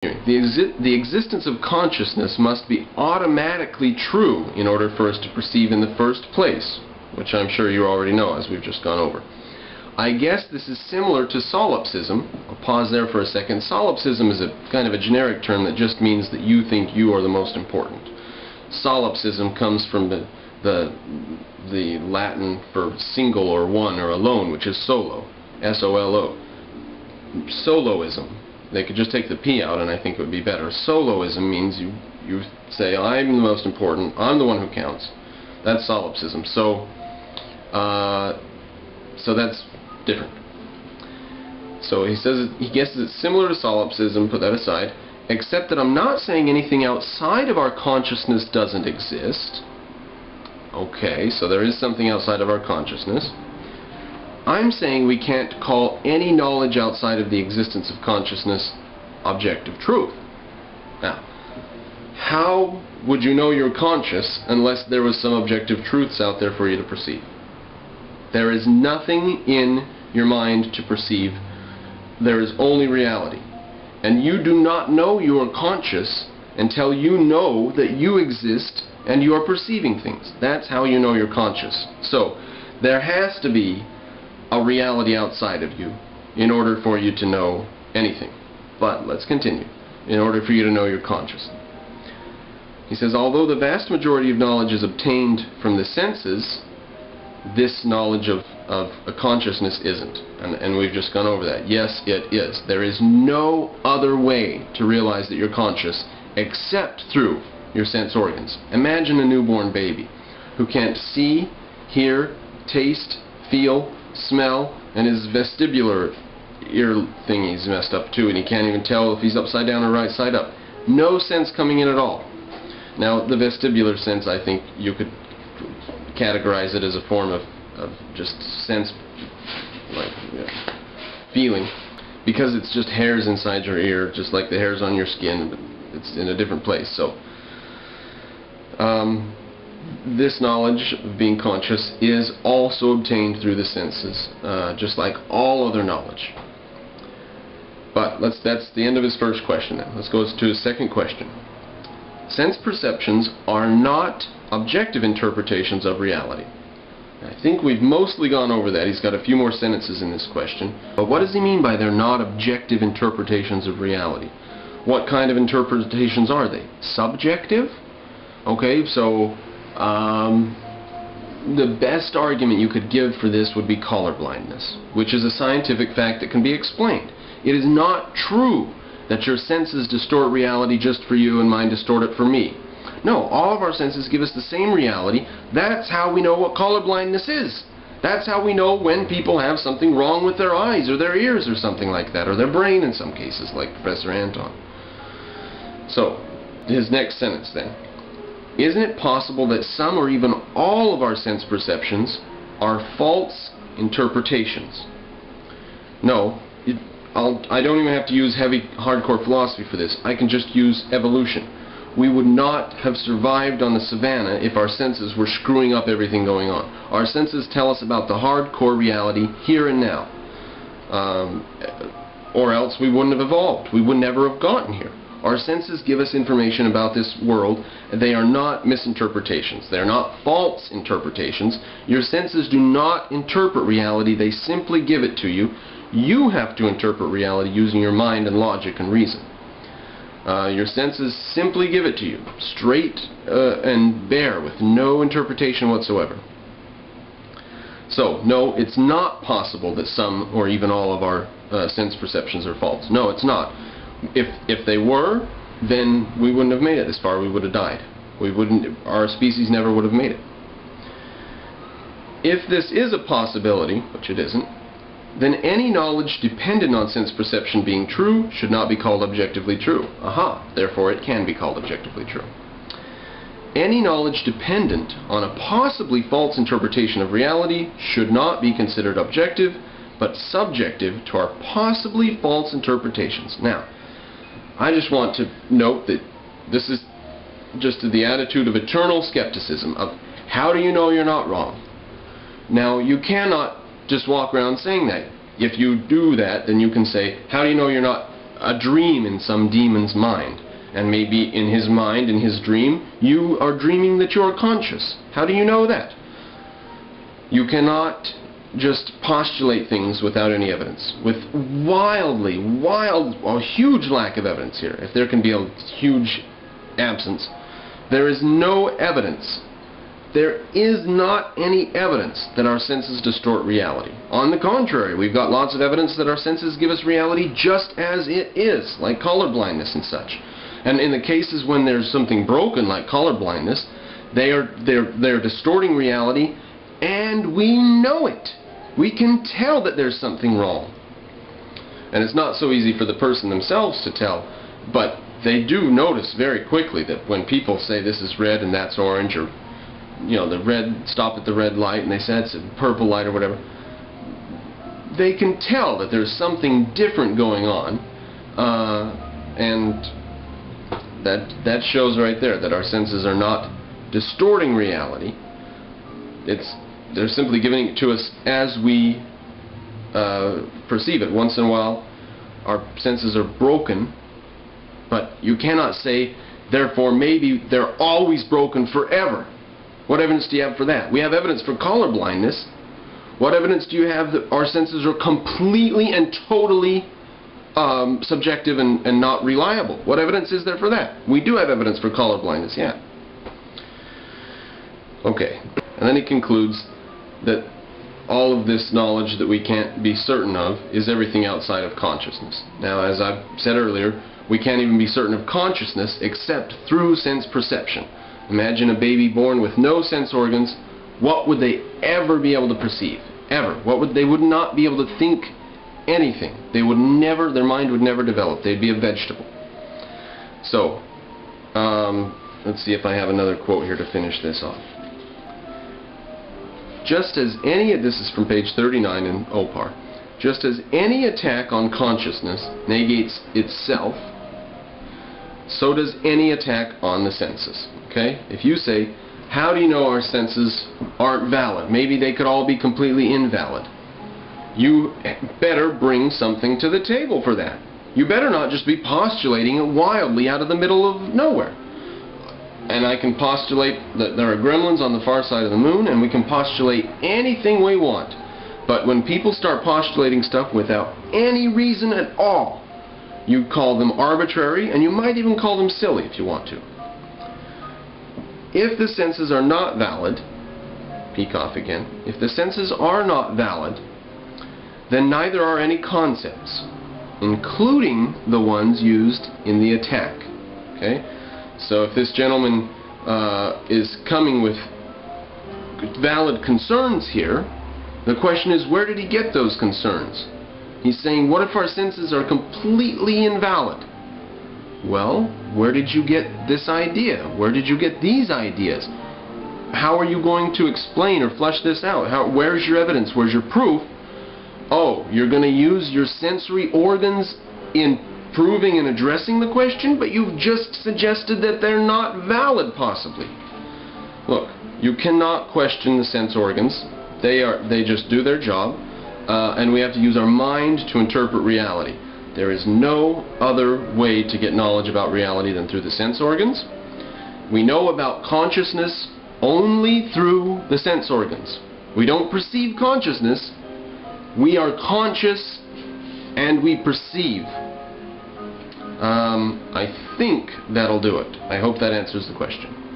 The existence of consciousness must be automatically true in order for us to perceive in the first place, which I'm sure you already know as we've just gone over. I guess this is similar to solipsism. I'll pause there for a second. Solipsism is a kind of a generic term that just means that you think you are the most important. Solipsism comes from the Latin for single or one or alone, which is solo, S-O-L-O. Soloism. They could just take the P out and I think it would be better. Soloism means you say, I'm the most important, I'm the one who counts. That's solipsism. So that's different. So he says he guesses it's similar to solipsism, put that aside, except that I'm not saying anything outside of our consciousness doesn't exist. Okay, so there is something outside of our consciousness. I'm saying we can't call any knowledge outside of the existence of consciousness objective truth. Now, how would you know you're conscious unless there was some objective truths out there for you to perceive? There is nothing in your mind to perceive. There is only reality. And you do not know you are conscious until you know that you exist and you are perceiving things. That's how you know you're conscious. So, there has to be a reality outside of you in order for you to know anything. But let's continue. In order for you to know you're conscious. He says, although the vast majority of knowledge is obtained from the senses, this knowledge of a consciousness isn't. And we've just gone over that. Yes, it is. There is no other way to realize that you're conscious except through your sense organs. Imagine a newborn baby who can't see, hear, taste, feel, smell, and his vestibular ear thingy's messed up too, and he can't even tell if he's upside down or right side up. No sense coming in at all. Now, the vestibular sense, I think you could categorize it as a form of just sense, like feeling, because it's just hairs inside your ear, just like the hairs on your skin, but it's in a different place. So, this knowledge of being conscious is also obtained through the senses, just like all other knowledge. But that's the end of his first question now. Let's go to his second question. Sense perceptions are not objective interpretations of reality. I think we've mostly gone over that. He's got a few more sentences in this question. But what does he mean by they're not objective interpretations of reality? What kind of interpretations are they? Subjective? Okay, so the best argument you could give for this would be color blindness, which is a scientific fact that can be explained. It is not true that your senses distort reality just for you and mine distort it for me. No, all of our senses give us the same reality. That's how we know what color blindness is. That's how we know when people have something wrong with their eyes or their ears or something like that, or their brain in some cases, like Professor Anton. So, his next sentence then. Isn't it possible that some or even all of our sense perceptions are false interpretations? No, I don't even have to use heavy, hardcore philosophy for this. I can just use evolution. We would not have survived on the savannah if our senses were screwing up everything going on. Our senses tell us about the hardcore reality here and now. Or else we wouldn't have evolved. We would never have gotten here. Our senses give us information about this world, and they are not misinterpretations. They are not false interpretations. Your senses do not interpret reality. They simply give it to you. You have to interpret reality using your mind and logic and reason. Your senses simply give it to you, straight and bare, with no interpretation whatsoever. So, no, it's not possible that some or even all of our sense perceptions are false. No, it's not. If they were, then we wouldn't have made it this far. We would have died. Our species never would have made it. If this is a possibility, which it isn't, then any knowledge dependent on sense perception being true should not be called objectively true. Aha, therefore it can be called objectively true. Any knowledge dependent on a possibly false interpretation of reality should not be considered objective, but subjective to our possibly false interpretations. Now, I just want to note that this is just the attitude of eternal skepticism, of how do you know you're not wrong? Now, you cannot just walk around saying that. If you do that, then you can say, how do you know you're not a dream in some demon's mind. And maybe in his mind, in his dream, you are dreaming that you are conscious. How do you know that? You cannot just postulate things without any evidence. With a huge lack of evidence here. If there can be a huge absence, there is no evidence. There is not any evidence that our senses distort reality. On the contrary, we've got lots of evidence that our senses give us reality just as it is, like color blindness and such. And in the cases when there's something broken, like color blindness, they're distorting reality, and we know it. We can tell that there's something wrong. And it's not so easy for the person themselves to tell, but they do notice very quickly that when people say this is red and that's orange, or the red, stop at the red light, and they say it's a purple light or whatever, they can tell that there's something different going on, and that shows right there that our senses are not distorting reality. They're simply giving it to us as we perceive it. Once in a while, our senses are broken, but you cannot say, therefore, maybe they're always broken forever. What evidence do you have for that? We have evidence for color blindness. What evidence do you have that our senses are completely and totally subjective and not reliable? What evidence is there for that? We do have evidence for color blindness, yeah. Okay, and then he concludes that all of this knowledge that we can't be certain of is everything outside of consciousness. Now, as I've said earlier, we can't even be certain of consciousness except through sense perception. Imagine a baby born with no sense organs. What would they ever be able to perceive? Ever. They would not be able to think anything. They would never, their mind would never develop. They'd be a vegetable. So, let's see if I have another quote here to finish this off. Just as any, this is from page 39 in Opar, just as any attack on consciousness negates itself, so does any attack on the senses. Okay? If you say, how do you know our senses aren't valid? Maybe they could all be completely invalid. You better bring something to the table for that. You better not just be postulating it wildly out of the middle of nowhere. And I can postulate that there are gremlins on the far side of the moon, and we can postulate anything we want. But when people start postulating stuff without any reason at all, you call them arbitrary, and you might even call them silly if you want to. If the senses are not valid, peek off again, if the senses are not valid, then neither are any concepts, including the ones used in the attack. Okay? So if this gentleman is coming with valid concerns here, the question is, where did he get those concerns? He's saying, what if our senses are completely invalid? Well, where did you get this idea? Where did you get these ideas? How are you going to explain or flesh this out? Where's your evidence? Where's your proof? Oh, you're going to use your sensory organs in proving and addressing the question, but you've just suggested that they're not valid, possibly. Look, you cannot question the sense organs. They just do their job, and we have to use our mind to interpret reality. There is no other way to get knowledge about reality than through the sense organs. We know about consciousness only through the sense organs. We don't perceive consciousness. We are conscious and we perceive. I think that'll do it. I hope that answers the question.